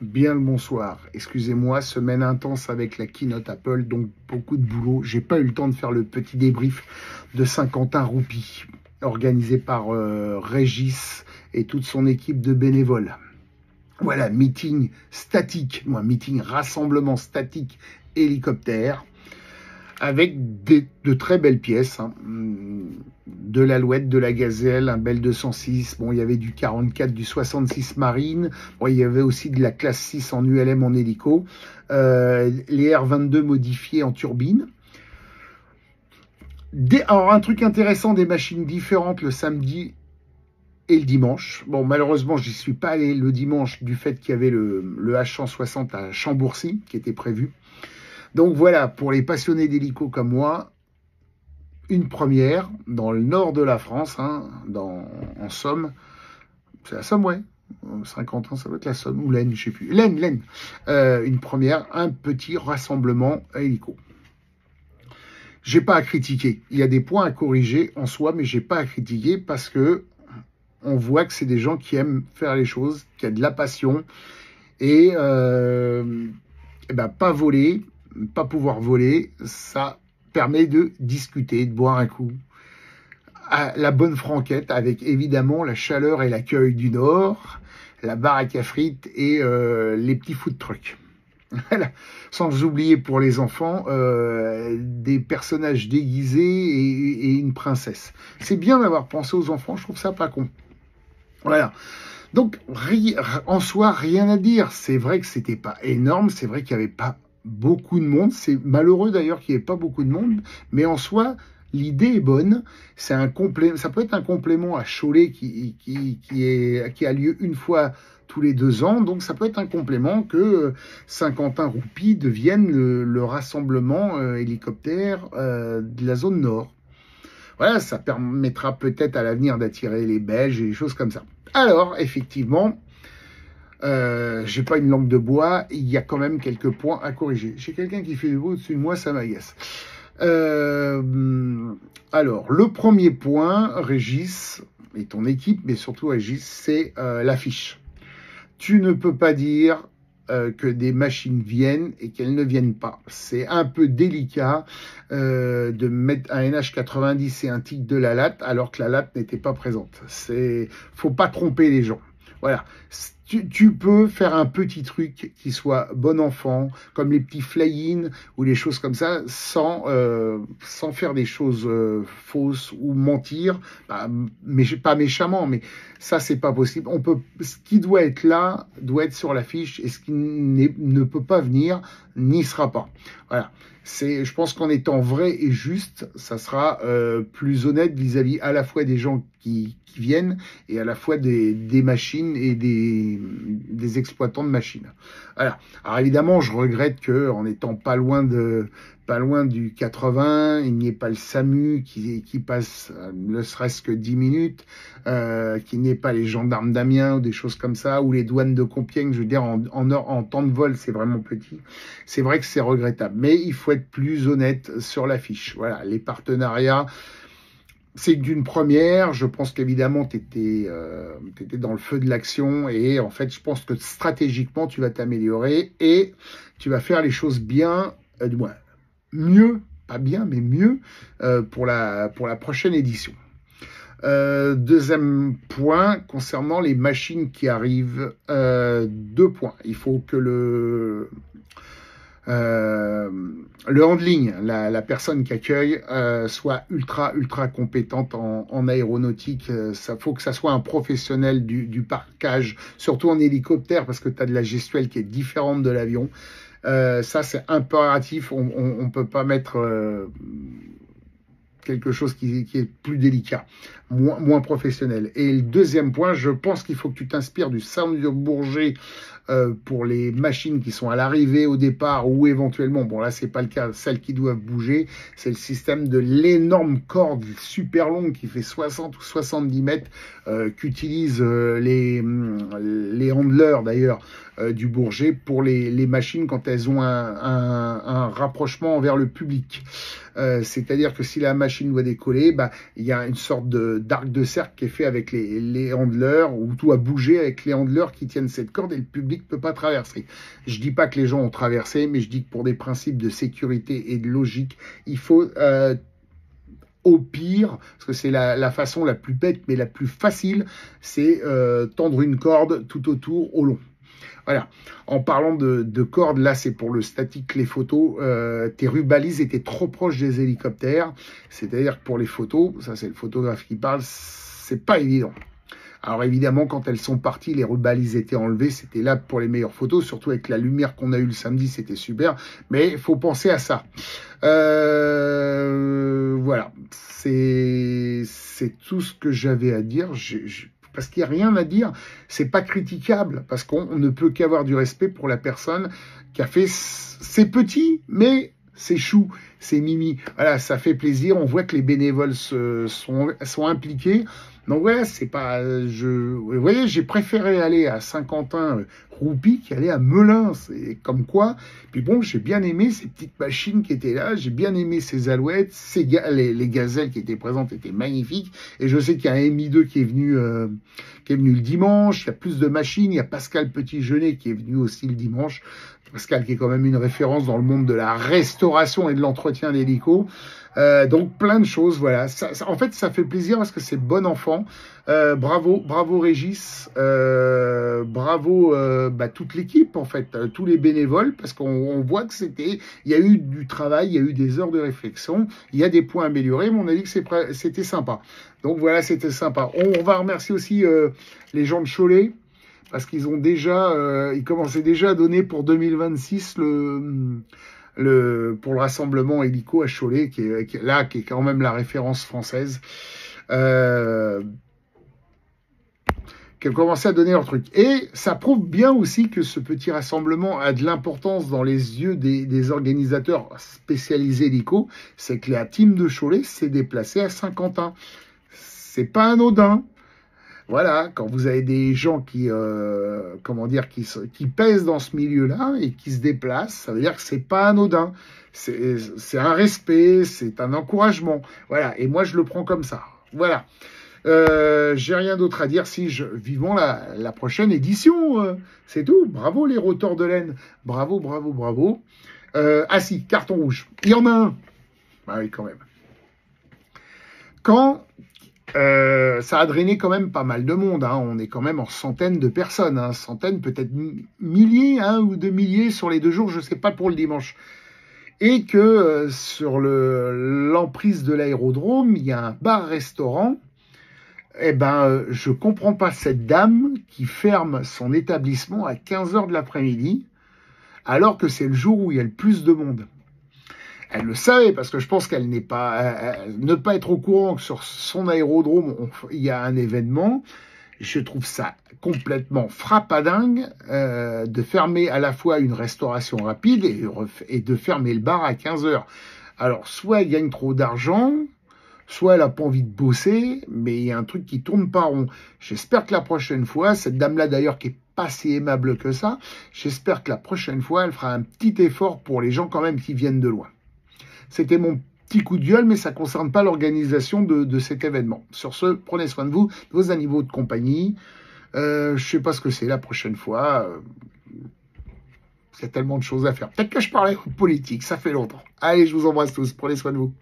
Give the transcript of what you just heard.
Bien le bonsoir. Excusez-moi, semaine intense avec la keynote Apple, donc beaucoup de boulot. J'ai pas eu le temps de faire le petit débrief de Saint-Quentin Roupie, organisé par Régis et toute son équipe de bénévoles. Voilà, meeting statique, meeting rassemblement statique hélicoptère, avec de très belles pièces, hein. De l'Alouette, de la Gazelle, un Bell 206, bon, il y avait du 44, du 66 Marine, bon, il y avait aussi de la classe 6 en ULM en hélico, les R22 modifiés en turbine. Alors, un truc intéressant, des machines différentes le samedi et le dimanche. Bon, malheureusement, j'y suis pas allé le dimanche du fait qu'il y avait le H160 à Chambourcy qui était prévu. Donc voilà, pour les passionnés d'hélico comme moi, une première dans le nord de la France, hein, en Somme. C'est la Somme, ouais. 50 ans, ça doit être la Somme, ou l'Aisne, je sais plus. L'Aisne. Une première, un petit rassemblement hélico. J'ai pas à critiquer. Il y a des points à corriger en soi, mais j'ai pas à critiquer parce que on voit que c'est des gens qui aiment faire les choses, qui a de la passion et pas voler, pas pouvoir voler, ça permet de discuter, de boire un coup à la bonne franquette avec évidemment la chaleur et l'accueil du Nord, la baraque à frites et les petits food trucks. Voilà. Sans oublier pour les enfants des personnages déguisés et une princesse. C'est bien d'avoir pensé aux enfants, je trouve ça pas con. Voilà. Donc, en soi, rien à dire. C'est vrai que c'était pas énorme, c'est vrai qu'il n'y avait pas beaucoup de monde. C'est malheureux d'ailleurs qu'il n'y ait pas beaucoup de monde, mais en soi, l'idée est bonne. C'est un complément, ça peut être un complément à Cholet qui a lieu une fois tous les 2 ans. Donc, ça peut être un complément que Saint-Quentin-Roupie devienne le rassemblement hélicoptère de la zone nord. Voilà, ça permettra peut-être à l'avenir d'attirer les Belges et des choses comme ça. Alors, effectivement, j'ai pas une langue de bois, il y a quand même quelques points à corriger. J'ai quelqu'un qui fait du bruit au-dessus de moi, ça m'agace. Alors, le premier point, Régis, et ton équipe, mais surtout Régis, c'est l'affiche. Tu ne peux pas dire que des machines viennent et qu'elles ne viennent pas. C'est un peu délicat de mettre un NH90 et un tic de la latte alors que la latte n'était pas présente. Faut pas tromper les gens. Voilà. Tu peux faire un petit truc qui soit bon enfant, comme les petits fly-in ou les choses comme ça, sans faire des choses fausses ou mentir, mais pas méchamment, mais ça c'est pas possible. Ce qui doit être là doit être sur l'affiche et ce qui ne peut pas venir n'y sera pas. Voilà. Je pense qu'en étant vrai et juste, ça sera plus honnête vis-à-vis à la fois des gens qui viennent et à la fois des machines et des exploitants de machines. Voilà. Alors évidemment, je regrette que en étant pas loin du 80, il n'y ait pas le SAMU qui passe ne serait-ce que 10 minutes, qu'il n'y ait pas les gendarmes d'Amiens ou des choses comme ça, ou les douanes de Compiègne. Je veux dire, en temps de vol, c'est vraiment petit. C'est vrai que c'est regrettable, mais il faut être plus honnête sur l'affiche. Voilà, les partenariats, c'est d'une première. Je pense qu'évidemment, tu étais dans le feu de l'action et en fait, je pense que stratégiquement, tu vas t'améliorer et tu vas faire les choses bien, du moins mieux, pas bien, mais mieux pour la prochaine édition. Deuxième point, concernant les machines qui arrivent, 2 points. Il faut que le handling, la personne qui accueille, soit ultra compétente en aéronautique. Ça faut que ça soit un professionnel du parquage, surtout en hélicoptère, parce que tu as de la gestuelle qui est différente de l'avion. Ça, c'est impératif. On peut pas mettre quelque chose qui est plus délicat, moins professionnel. Et le deuxième point, je pense qu'il faut que tu t'inspires du Saumur-Bourget pour les machines qui sont à l'arrivée, au départ, ou éventuellement, bon là c'est pas le cas, celles qui doivent bouger, c'est le système de l'énorme corde super longue qui fait 60 ou 70 mètres, qu'utilisent les handlers d'ailleurs du Bourget pour les machines quand elles ont un rapprochement envers le public. C'est-à-dire que si la machine doit décoller, bah, il y a une sorte d'arc de cercle qui est fait avec les handlers, où tout a bougé avec les handlers qui tiennent cette corde et le public ne peut pas traverser. Je dis pas que les gens ont traversé, mais je dis que pour des principes de sécurité et de logique, il faut au pire, parce que c'est la façon la plus bête mais la plus facile, c'est tendre une corde tout autour au long. Voilà. En parlant de cordes, là c'est pour le statique, les photos, tes rubalises étaient trop proches des hélicoptères, c'est-à-dire que pour les photos, ça c'est le photographe qui parle, c'est pas évident. Alors évidemment, quand elles sont parties, les rubalises étaient enlevées, c'était là pour les meilleures photos, surtout avec la lumière qu'on a eue le samedi, c'était super, mais il faut penser à ça. Voilà, c'est tout ce que j'avais à dire. Parce qu'il n'y a rien à dire, c'est pas critiquable, parce qu'on ne peut qu'avoir du respect pour la personne qui a fait. C'est petit, mais c'est chou, c'est mimi. Voilà, ça fait plaisir. On voit que les bénévoles sont impliqués. Donc voilà, c'est pas. Vous voyez, j'ai préféré aller à Saint-Quentin-Roupie qu'aller à Melun. C'est comme quoi. Puis bon, j'ai bien aimé ces petites machines qui étaient là. J'ai bien aimé ces alouettes, les gazelles qui étaient présentes étaient magnifiques. Et je sais qu'il y a un MI2 qui est venu le dimanche. Il y a plus de machines. Il y a Pascal Petit-Jeunet qui est venu aussi le dimanche. Pascal qui est quand même une référence dans le monde de la restauration et de l'entretien d'hélicos. Donc plein de choses, voilà. En fait, ça fait plaisir parce que c'est bon enfant. Bravo Régis, bravo toute l'équipe en fait, tous les bénévoles, parce qu'on voit que il y a eu du travail, il y a eu des heures de réflexion, il y a des points améliorés, mais on a dit que c'était sympa. Donc voilà, c'était sympa. On va remercier aussi les gens de Cholet, parce qu'ils ont déjà, ils commençaient déjà à donner pour 2026 pour le rassemblement hélico à Cholet, qui est quand même la référence française, qui ont commencé à donner leur truc. Et ça prouve bien aussi que ce petit rassemblement a de l'importance dans les yeux des organisateurs spécialisés hélico, c'est que la team de Cholet s'est déplacée à Saint-Quentin. C'est pas anodin. Voilà, quand vous avez des gens qui pèsent dans ce milieu-là et qui se déplacent, ça veut dire que c'est pas anodin. C'est un respect, c'est un encouragement. Voilà, et moi je le prends comme ça. Voilà. J'ai rien d'autre à dire. Vivons la prochaine édition. C'est tout. Bravo les rotors de laine. Bravo, bravo, bravo. Ah si, carton rouge. Il y en a un. Bah oui, quand même. Ça a drainé quand même pas mal de monde, hein. On est quand même en centaines de personnes, hein. Centaines, peut-être milliers, ou 2 milliers sur les 2 jours, je sais pas pour le dimanche. Et que sur l'emprise de l'aérodrome, il y a un bar-restaurant. Eh ben, je comprends pas cette dame qui ferme son établissement à 15h de l'après-midi, alors que c'est le jour où il y a le plus de monde. Elle le savait, parce que je pense qu'elle ne pas être au courant que sur son aérodrome, il y a un événement. Je trouve ça complètement frappadingue de fermer à la fois une restauration rapide et de fermer le bar à 15h. Alors, soit elle gagne trop d'argent, soit elle n'a pas envie de bosser, mais il y a un truc qui tourne pas rond. J'espère que la prochaine fois, cette dame-là d'ailleurs qui est pas si aimable que ça, j'espère que la prochaine fois, elle fera un petit effort pour les gens quand même qui viennent de loin. C'était mon petit coup de gueule, mais ça ne concerne pas l'organisation de cet événement. Sur ce, prenez soin de vous, de vos animaux de compagnie. Je ne sais pas ce que c'est la prochaine fois. Il y a tellement de choses à faire. Peut-être que je parlais de politique, ça fait longtemps. Allez, je vous embrasse tous, prenez soin de vous.